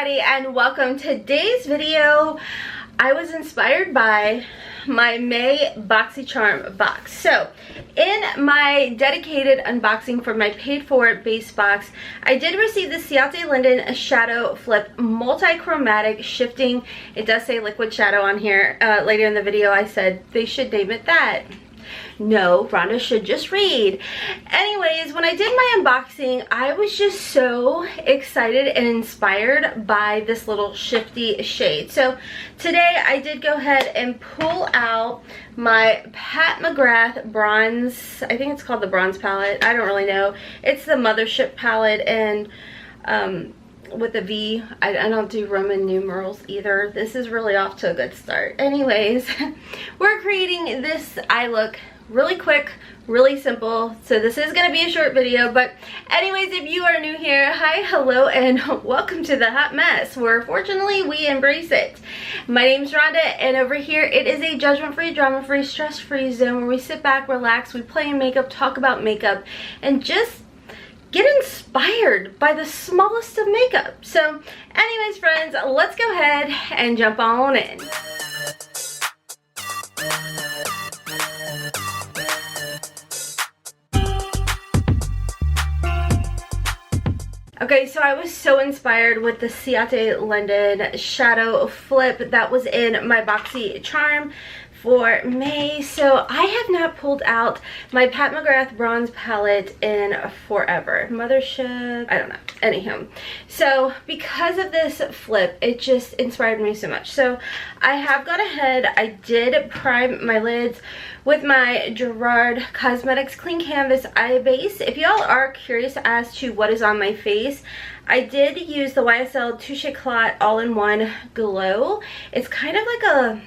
everybody and welcome. Today's video I was inspired by my May Boxycharm box. So in my dedicated unboxing for my paid for base box, I did receive the Ciate London Shadow Flip multi-chromatic shifting. It does say liquid shadow on here. Later in the video I said they should name it that. No, Rhonda should just read. Anyways, when I did my unboxing, I was just so excited and inspired by this little shifty shade. So today I did go ahead and pull out my Pat McGrath bronze, I think it's called the bronze palette, I don't really know. It's the mothership palette, and with a V. I don't do Roman numerals either. This is really off to a good start. Anyways, we're creating this eye look really quick, really simple. So this is going to be a short video, but anyways, if you are new here, hi, hello, and welcome to the hot mess, where fortunately we embrace it. My name's Rhonda, and over here it is a judgment-free, drama-free, stress-free zone where we sit back, relax, we play in makeup, talk about makeup, and just get inspired by the smallest of makeup. So anyways, friends, let's go ahead and jump on in. Okay, so I was so inspired with the Ciate London Shadow Flip that was in my Boxycharm for May. So I have not pulled out my Pat McGrath bronze palette in forever. Mothership, I don't know. Anyhow, so because of this flip, it just inspired me so much. So I have gone ahead, I did prime my lids with my Gerard Cosmetics Clean Canvas Eye Base. If y'all are curious as to what is on my face, I did use the YSL Touche Éclat All-in-One Glow. It's kind of like a,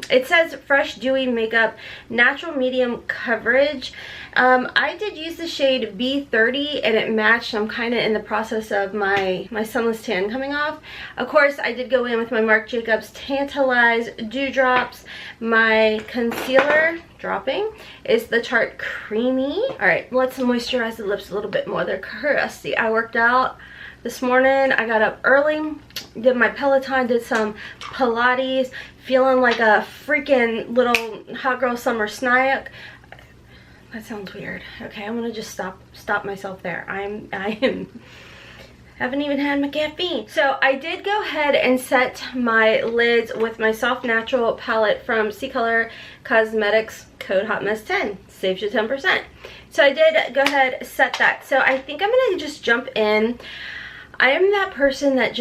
it says fresh dewy makeup, natural medium coverage. I did use the shade B30 and it matched. I'm kind of in the process of my sunless tan coming off. Of course, I did go in with my Marc Jacobs Tantalize Dewdrops. My concealer dropping is the Tarte Creamy. All right, let's moisturize the lips a little bit more. They're crusty. I worked out this morning. I got up early, did my Peloton, did some Pilates, feeling like a freaking little hot girl summer snack. That sounds weird. Okay, I'm gonna just stop myself there. I haven't even had my caffeine. So I did go ahead and set my lids with my Soft Natural palette from C Cosmetics, code HOTMESS10, saves you 10%. So I did go ahead and set that. So I think I'm gonna just jump in. I am that person that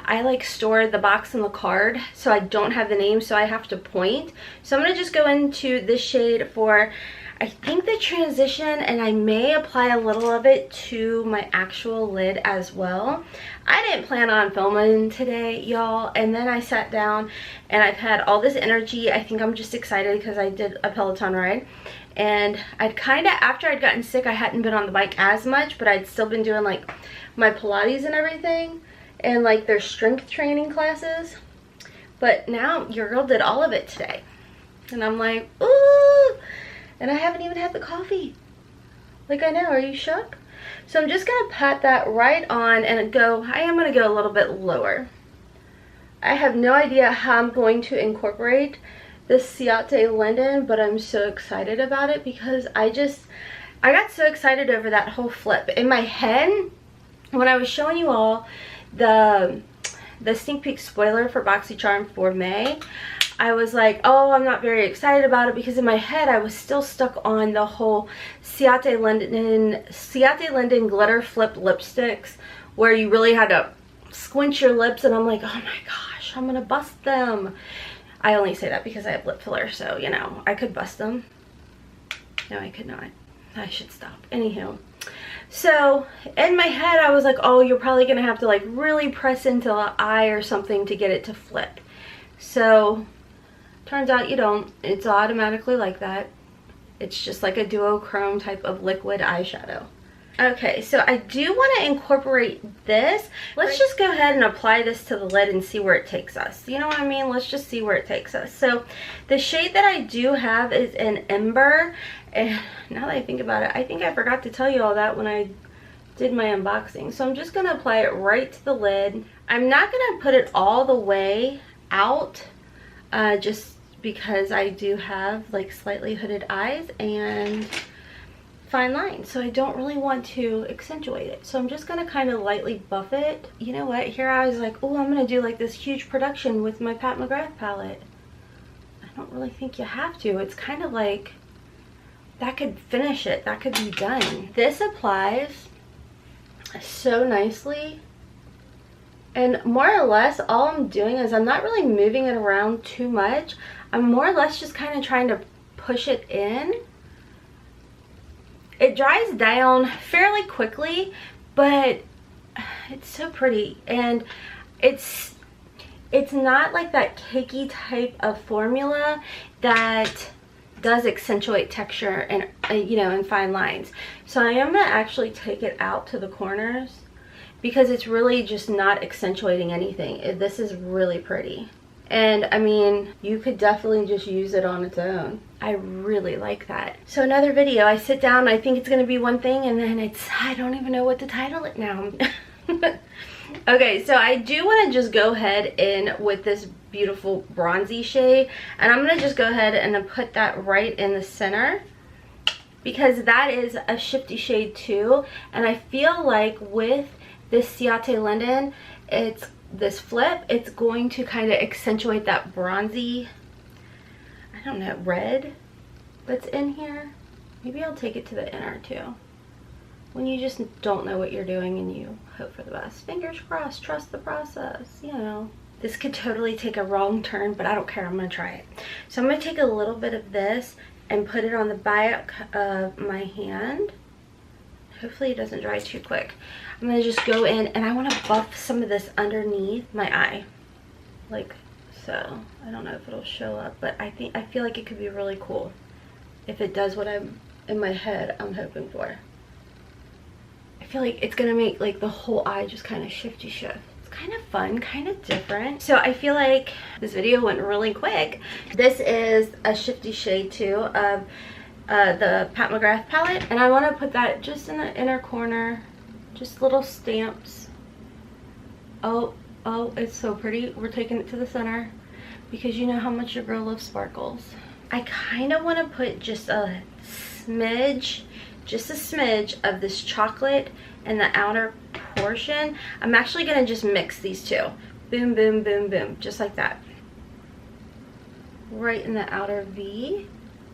I like store the box and the card, so I don't have the name, so I have to point. So I'm gonna just go into this shade for, I think, the transition, and I may apply a little of it to my actual lid as well. I didn't plan on filming today, y'all, and then I sat down and I've had all this energy. I think I'm just excited because I did a Peloton ride, and I'd kind of, after I'd gotten sick, I hadn't been on the bike as much, but I'd still been doing like my Pilates and everything, and like their strength training classes. But now your girl did all of it today, and I'm like, ooh, and I haven't even had the coffee. Like, I know, are you shook? So I'm just gonna pat that right on and go, I am gonna go a little bit lower. I have no idea how I'm going to incorporate this Ciate London, but I'm so excited about it because I got so excited over that whole flip. In my head, when I was showing you all the sneak peek spoiler for Boxycharm for May, I was like, oh, I'm not very excited about it, because in my head I was still stuck on the whole Ciate London glitter flip lipsticks where you really had to squint your lips, and I'm like, oh my gosh, I'm gonna bust them. I only say that because I have lip filler, so you know, I could bust them. No, I could not. I should stop. Anywho, so in my head I was like, oh, you're probably gonna have to like really press into the eye or something to get it to flip. So turns out you don't. It's automatically like that. It's just like a duochrome type of liquid eyeshadow. Okay, so I do want to incorporate this. Let's just go ahead and apply this to the lid and see where it takes us. You know what I mean? Let's just see where it takes us. So the shade that I do have is an Ember. And now that I think about it, I think I forgot to tell you all that when I did my unboxing. So I'm just going to apply it right to the lid. I'm not going to put it all the way out just because I do have like slightly hooded eyes and fine lines, so I don't really want to accentuate it. So I'm just going to kind of lightly buff it. You know what, here I was like, oh, I'm going to do like this huge production with my Pat McGrath palette. I don't really think you have to. It's kind of like that could finish it, that could be done. This applies so nicely, and more or less all I'm doing is I'm not really moving it around too much. I'm more or less just kind of trying to push it in. It dries down fairly quickly, but it's so pretty, and it's not like that cakey type of formula that does accentuate texture and you know, and fine lines. So I am gonna actually take it out to the corners because it's really just not accentuating anything. This is really pretty. And I mean, you could definitely just use it on its own. I really like that. So another video, I sit down, I think it's gonna be one thing, and then I don't even know what to title it now. Okay, so I do wanna just go ahead in with this beautiful bronzy shade, and I'm gonna just go ahead and put that right in the center because that is a shifty shade too. And I feel like with this Ciate London, this flip, it's going to kind of accentuate that bronzy, I don't know, red that's in here. Maybe I'll take it to the inner too. When you just don't know what you're doing and you hope for the best. Fingers crossed, trust the process, you know. This could totally take a wrong turn, but I don't care, I'm gonna try it. So I'm gonna take a little bit of this and put it on the back of my hand. Hopefully it doesn't dry too quick. I'm gonna just go in and I wanna buff some of this underneath my eye. Like so. I don't know if it'll show up, but I feel like it could be really cool if it does what I'm in my head I'm hoping for. I feel like it's gonna make like the whole eye just kind of shifty shift. It's kind of fun, kind of different. So I feel like this video went really quick. This is a shifty shade too of the Pat McGrath palette, and I want to put that just in the inner corner, just little stamps. Oh, it's so pretty. We're taking it to the center because you know how much your girl loves sparkles. I kind of want to put just a smidge of this chocolate in the outer portion. I'm actually going to just mix these two. Boom, boom, boom, boom, just like that. Right in the outer V.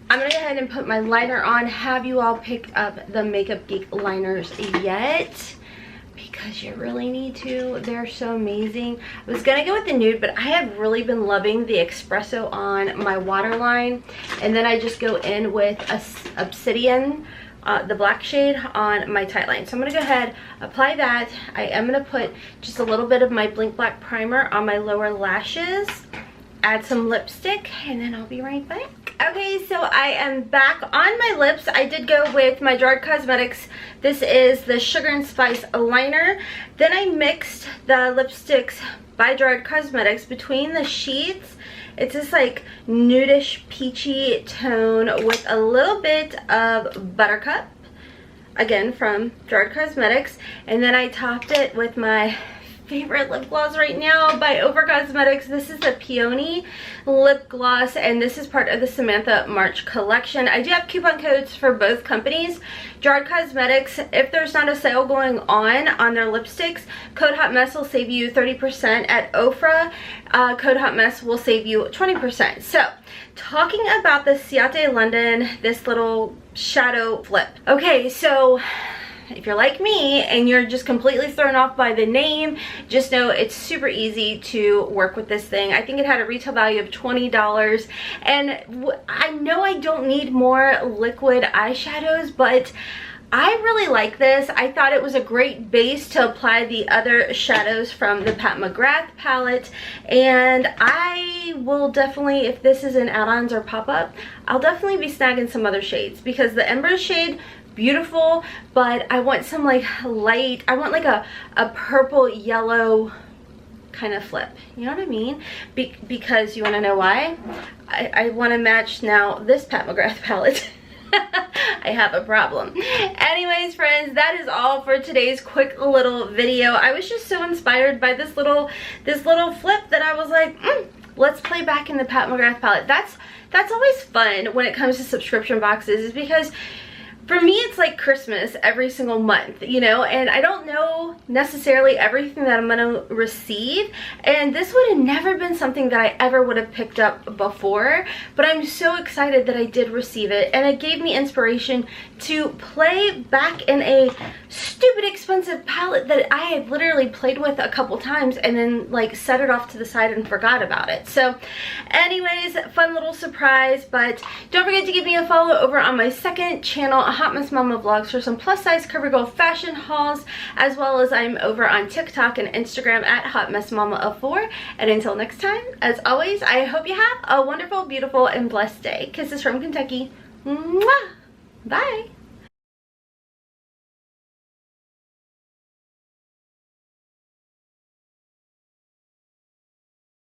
I'm going to go ahead and put my liner on. Have you all picked up the Makeup Geek liners yet? Because you really need to. They're so amazing. I was going to go with the nude, but I have really been loving the espresso on my waterline. And then I just go in with Obsidian, the black shade on my tight line. So I'm going to go ahead, apply that. I am going to put just a little bit of my Blink Black primer on my lower lashes. Add some lipstick, and then I'll be right back. Okay, so I am back on my lips. I did go with my Ciate Cosmetics. This is the Sugar and Spice liner. Then I mixed the lipsticks by Ciate Cosmetics between the sheets. It's this like nudish peachy tone with a little bit of Buttercup, again from Ciate Cosmetics. And then I topped it with my favorite lip gloss right now by OFRA Cosmetics. This is a Peony lip gloss, and this is part of the Samantha March collection. I do have coupon codes for both companies. Ciate Cosmetics, if there's not a sale going on their lipsticks, code Hotmess will save you 30%. At OFRA, code Hotmess will save you 20%. So, talking about the Ciate London, this little shadow flip. Okay, so if you're like me and you're just completely thrown off by the name, just know it's super easy to work with this thing. I think it had a retail value of $20, and I know I don't need more liquid eyeshadows, but I really like this. I thought it was a great base to apply the other shadows from the Pat McGrath palette, and I will definitely, if this is in add-ons or pop-up, I'll definitely be snagging some other shades because the Ember shade, beautiful, but I want some like light, I want like a purple yellow kind of flip, you know what I mean? Because you want to know why? I want to match now this Pat McGrath palette. I have a problem. Anyways, friends, that is all for today's quick little video. I was just so inspired by this little flip that I was like, let's play back in the Pat McGrath palette. That's always fun when it comes to subscription boxes, is because for me, it's like Christmas every single month, you know, and I don't know necessarily everything that I'm gonna receive, and this would have never been something that I ever would have picked up before, but I'm so excited that I did receive it, and it gave me inspiration to play back in a stupid expensive palette that I had literally played with a couple times and then like set it off to the side and forgot about it. So anyways, fun little surprise, but don't forget to give me a follow over on my second channel, Hotmess Mama Vlogs, for some plus size cover girl fashion hauls, as well as I'm over on TikTok and Instagram at hotmessmomma4. And until next time, as always, I hope you have a wonderful, beautiful, and blessed day. Kisses from Kentucky. Mwah! Bye.